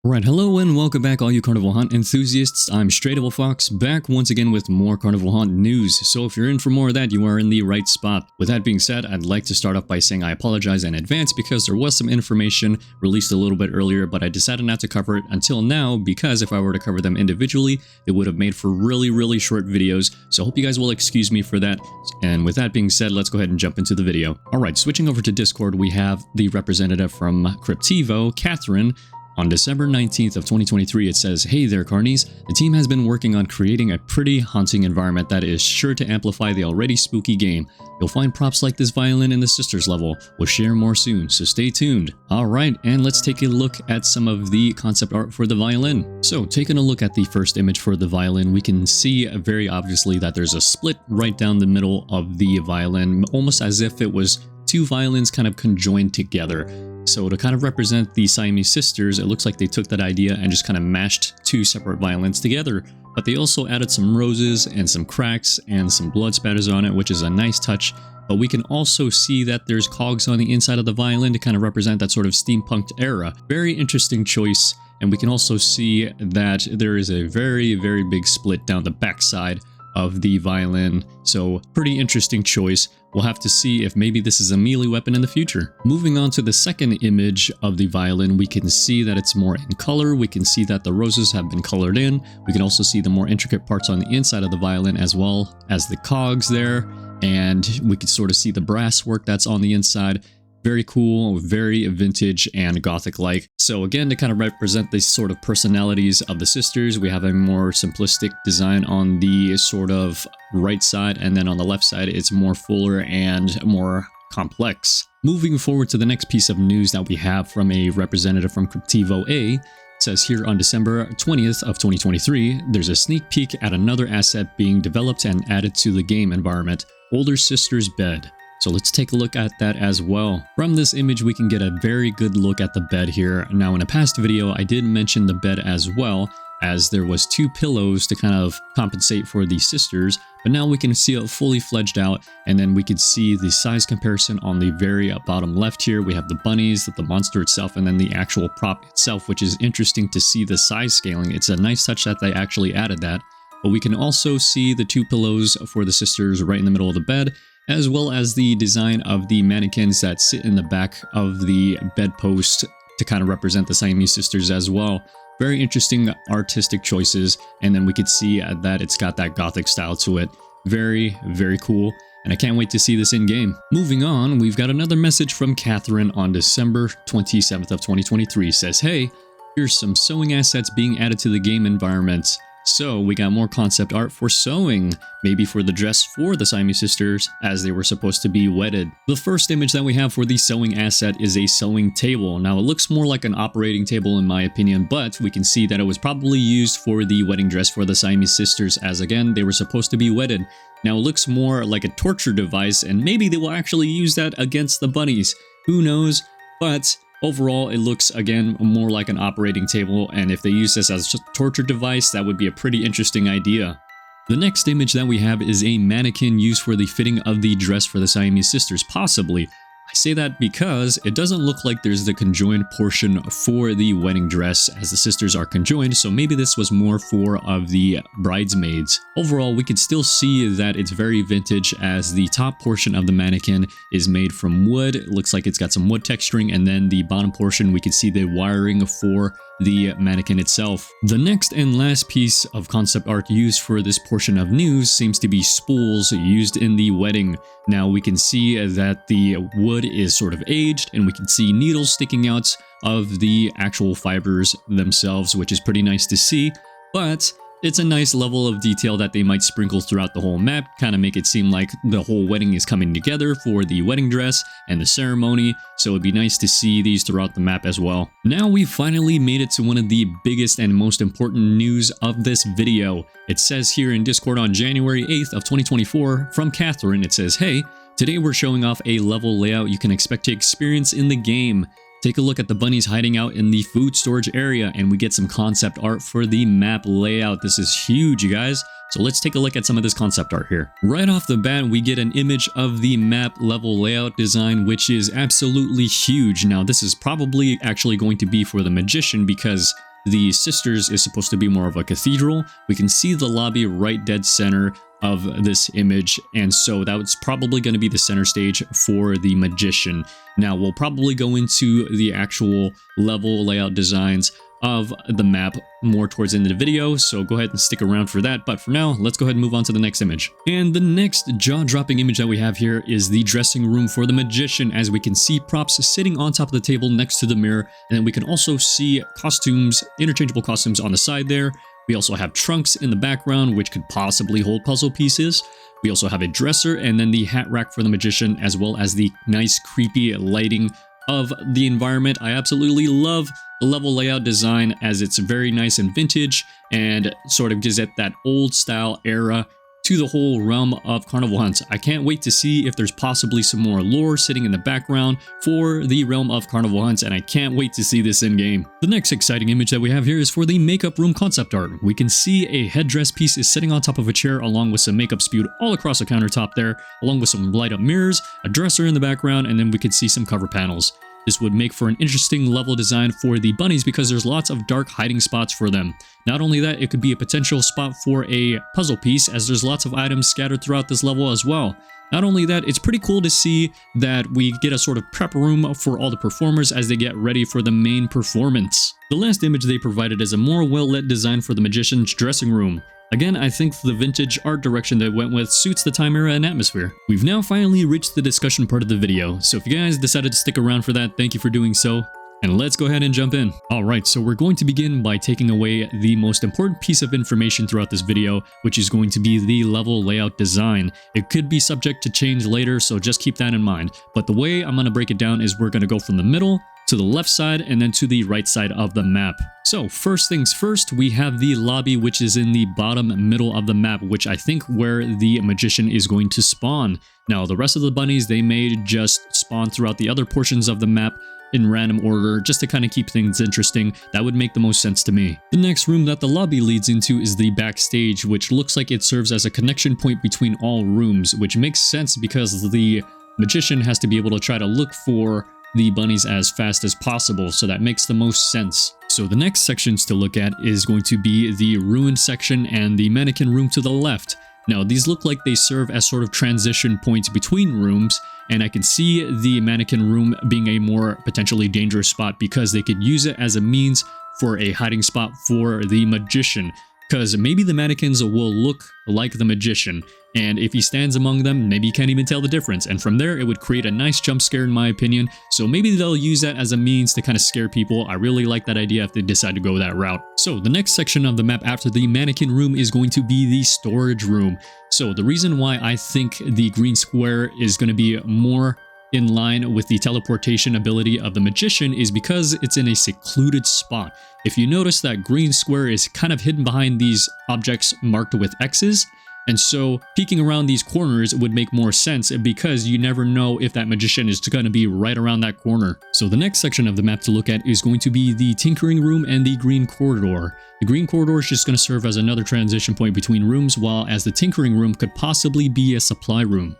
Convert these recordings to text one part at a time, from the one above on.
Alright, hello and welcome back all you Carnival Hunt enthusiasts. I'm StrayDevilFox, back once again with more Carnival Hunt news. So if you're in for more of that, you are in the right spot. With that being said, I'd like to start off by saying I apologize in advance because there was some information released a little bit earlier, but I decided not to cover it until now because if I were to cover them individually, it would have made for really short videos. So I hope you guys will excuse me for that. And with that being said, let's go ahead and jump into the video. Alright, switching over to Discord, we have the representative from Cryptivo, Catherine. On December 19th of 2023, it says, "Hey there, Carnies. The team has been working on creating a pretty hunting environment that is sure to amplify the already spooky game. You'll find props like this violin in the Sisters level. We'll share more soon, so stay tuned." Alright, and let's take a look at some of the concept art for the violin. So, taking a look at the first image for the violin, we can see very obviously that there's a split right down the middle of the violin, almost as if it was two violins kind of conjoined together. So to kind of represent the Siamese sisters, it looks like they took that idea and just kind of mashed two separate violins together. But they also added some roses and some cracks and some blood spatters on it, which is a nice touch. But we can also see that there's cogs on the inside of the violin to kind of represent that sort of steampunked era. Very interesting choice. And we can also see that there is a very big split down the backside of the violin. So pretty interesting choice. We'll have to see if maybe this is a melee weapon in the future. Moving on to the second image of the violin, we can see that it's more in color. We can see that the roses have been colored in. We can also see the more intricate parts on the inside of the violin as well as the cogs there. And we can sort of see the brass work that's on the inside. Very cool, very vintage and gothic-like. So again, to kind of represent these sort of personalities of the sisters, we have a more simplistic design on the sort of right side, and then on the left side, it's more fuller and more complex. Moving forward to the next piece of news that we have from a representative from Cryptivo A, says here on December 20th of 2023, there's a sneak peek at another asset being developed and added to the game environment, Older Sister's Bed. So let's take a look at that as well. From this image, we can get a very good look at the bed here. Now, in a past video, I did mention the bed as well, as there was two pillows to kind of compensate for the sisters, but now we can see it fully fledged out, and then we can see the size comparison on the very bottom left here. We have the bunnies, the monster itself, and then the actual prop itself, which is interesting to see the size scaling. It's a nice touch that they actually added that. But we can also see the two pillows for the sisters right in the middle of the bed, as well as the design of the mannequins that sit in the back of the bedpost to kind of represent the Siamese sisters as well. Very interesting artistic choices, and then we could see that it's got that gothic style to it. Very cool, and I can't wait to see this in game. Moving on, we've got another message from Catherine on December 27th of 2023. Says, "Hey, here's some sewing assets being added to the game environment." So we got more concept art for sewing, maybe for the dress for the Siamese sisters as they were supposed to be wedded. The first image that we have for the sewing asset is a sewing table. Now it looks more like an operating table in my opinion, but we can see that it was probably used for the wedding dress for the Siamese sisters, as again, they were supposed to be wedded. Now it looks more like a torture device, and maybe they will actually use that against the bunnies. Who knows? But overall, it looks, again, more like an operating table, and if they use this as a torture device, that would be a pretty interesting idea. The next image that we have is a mannequin used for the fitting of the dress for the Siamese sisters, possibly. I say that because it doesn't look like there's the conjoined portion for the wedding dress as the sisters are conjoined, so maybe this was more for of the bridesmaids. Overall, we can still see that it's very vintage as the top portion of the mannequin is made from wood. It looks like it's got some wood texturing, and then the bottom portion we can see the wiring for the mannequin itself. The next and last piece of concept art used for this portion of news seems to be spools used in the wedding. Now we can see that the wood is sort of aged, and we can see needles sticking out of the actual fibers themselves, which is pretty nice to see, but it's a nice level of detail that they might sprinkle throughout the whole map, kind of make it seem like the whole wedding is coming together for the wedding dress and the ceremony, so it'd be nice to see these throughout the map as well. Now we've finally made it to one of the biggest and most important news of this video. It says here in Discord on January 8th of 2024 from Catherine, it says, "Hey, today we're showing off a level layout you can expect to experience in the game. Take a look at the bunnies hiding out in the food storage area, and we get some concept art for the map layout." This is huge, you guys. So let's take a look at some of this concept art here. Right off the bat, we get an image of the map level layout design, which is absolutely huge. Now, this is probably actually going to be for the magician because the sisters is supposed to be more of a cathedral. We can see the lobby right dead center of this image, and so that's probably going to be the center stage for the magician. Now we'll probably go into the actual level layout designs of the map more towards the end of the video, so go ahead and stick around for that. But for now, let's go ahead and move on to the next image. And the next jaw-dropping image that we have here is the dressing room for the magician, as we can see props sitting on top of the table next to the mirror, and then we can also see costumes, interchangeable costumes on the side there. We also have trunks in the background, which could possibly hold puzzle pieces. We also have a dresser and then the hat rack for the magician, as well as the nice creepy lighting of the environment. I absolutely love the level layout design, as it's very nice and vintage and sort of gives it that old style era to the whole realm of Carnival Hunt. I can't wait to see if there's possibly some more lore sitting in the background for the realm of Carnival Hunt, and I can't wait to see this in game. The next exciting image that we have here is for the makeup room concept art. We can see a headdress piece is sitting on top of a chair, along with some makeup spewed all across the countertop there, along with some light up mirrors, a dresser in the background, and then we could see some cover panels. This would make for an interesting level design for the bunnies because there's lots of dark hiding spots for them. Not only that, it could be a potential spot for a puzzle piece, as there's lots of items scattered throughout this level as well. Not only that, it's pretty cool to see that we get a sort of prep room for all the performers as they get ready for the main performance. The last image they provided is a more well-lit design for the magician's dressing room. Again, I think the vintage art direction they went with suits the time era and atmosphere. We've now finally reached the discussion part of the video, so if you guys decided to stick around for that, thank you for doing so. And let's go ahead and jump in. Alright, so we're going to begin by taking away the most important piece of information throughout this video, which is going to be the level layout design. It could be subject to change later, so just keep that in mind. But the way I'm going to break it down is we're going to go from the middle to the left side and then to the right side of the map. So first things first, we have the lobby, which is in the bottom middle of the map, which I think where the magician is going to spawn. Now the rest of the bunnies, they may just spawn throughout the other portions of the map in random order, just to kind of keep things interesting. That would make the most sense to me. The next room that the lobby leads into is the backstage, which looks like it serves as a connection point between all rooms, which makes sense because the magician has to be able to try to look for the bunnies as fast as possible, so that makes the most sense. So the next sections to look at is going to be the ruin section and the mannequin room to the left. Now these look like they serve as sort of transition points between rooms, and I can see the mannequin room being a more potentially dangerous spot because they could use it as a means for a hiding spot for the magician, because maybe the mannequins will look like the magician, and if he stands among them, maybe you can't even tell the difference, and from there it would create a nice jump scare in my opinion. So maybe they'll use that as a means to kind of scare people. I really like that idea if they decide to go that route. So the next section of the map after the mannequin room is going to be the storage room. So the reason why I think the green square is going to be more in line with the teleportation ability of the magician is because it's in a secluded spot. If you notice, that green square is kind of hidden behind these objects marked with X's, and so peeking around these corners would make more sense because you never know if that magician is going to be right around that corner. So the next section of the map to look at is going to be the tinkering room and the green corridor. The green corridor is just going to serve as another transition point between rooms, while as the tinkering room could possibly be a supply room.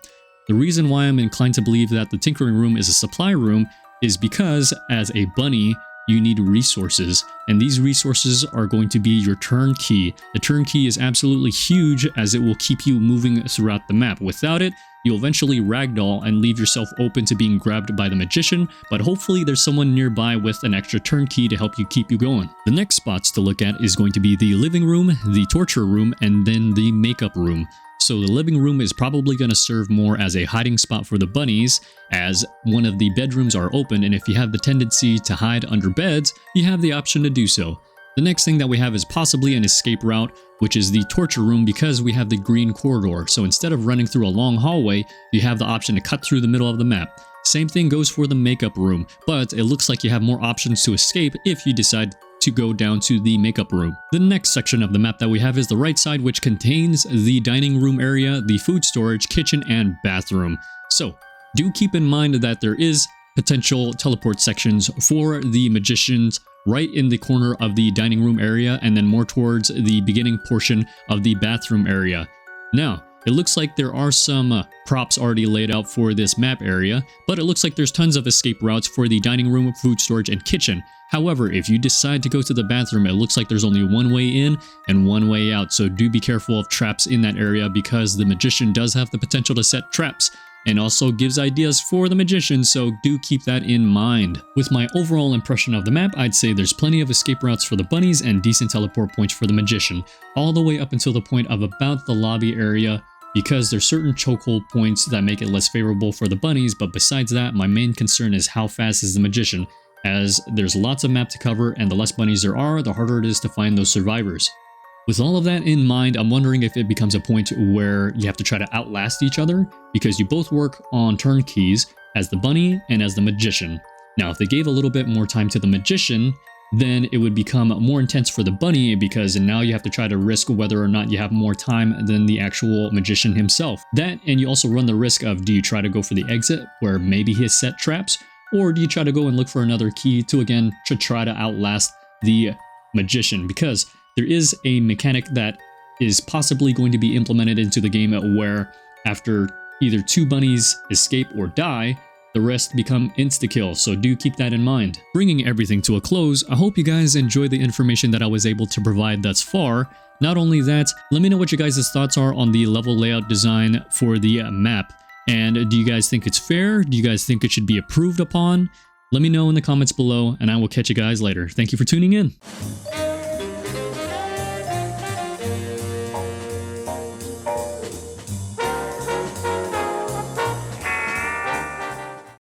The reason why I'm inclined to believe that the tinkering room is a supply room is because as a bunny, you need resources, and these resources are going to be your turn key. The turn key is absolutely huge as it will keep you moving throughout the map. Without it, you'll eventually ragdoll and leave yourself open to being grabbed by the magician, but hopefully there's someone nearby with an extra turn key to help you keep you going. The next spots to look at is going to be the living room, the torture room, and then the makeup room. So the living room is probably going to serve more as a hiding spot for the bunnies, as one of the bedrooms are open, and if you have the tendency to hide under beds, you have the option to do so. The next thing that we have is possibly an escape route, which is the torture room, because we have the green corridor. So instead of running through a long hallway, you have the option to cut through the middle of the map. Same thing goes for the makeup room, but it looks like you have more options to escape if you decide to go down to the makeup room. The next section of the map that we have is the right side, which contains the dining room area, the food storage, kitchen, and bathroom. So do keep in mind that there is potential teleport sections for the magicians right in the corner of the dining room area, and then more towards the beginning portion of the bathroom area. Now, it looks like there are some props already laid out for this map area, but it looks like there's tons of escape routes for the dining room, food storage, and kitchen. However, if you decide to go to the bathroom, it looks like there's only one way in and one way out, so do be careful of traps in that area because the magician does have the potential to set traps and also gives ideas for the magician, so do keep that in mind. With my overall impression of the map, I'd say there's plenty of escape routes for the bunnies and decent teleport points for the magician, all the way up until the point of about the lobby area, because there's certain chokehold points that make it less favorable for the bunnies, but besides that, my main concern is how fast is the magician, as there's lots of map to cover and the less bunnies there are, the harder it is to find those survivors. With all of that in mind, I'm wondering if it becomes a point where you have to try to outlast each other, because you both work on turnkeys as the bunny and as the magician. Now, if they gave a little bit more time to the magician, then it would become more intense for the bunny, because now you have to try to risk whether or not you have more time than the actual magician himself. That, and you also run the risk of, do you try to go for the exit where maybe he has set traps, or do you try to go and look for another key to try to outlast the magician? Because there is a mechanic that is possibly going to be implemented into the game where after either 2 bunnies escape or die, the rest become insta-kill, so do keep that in mind. Bringing everything to a close, I hope you guys enjoy the information that I was able to provide thus far. Not only that, let me know what you guys' thoughts are on the level layout design for the map. And do you guys think it's fair? Do you guys think it should be improved upon? Let me know in the comments below, and I will catch you guys later. Thank you for tuning in.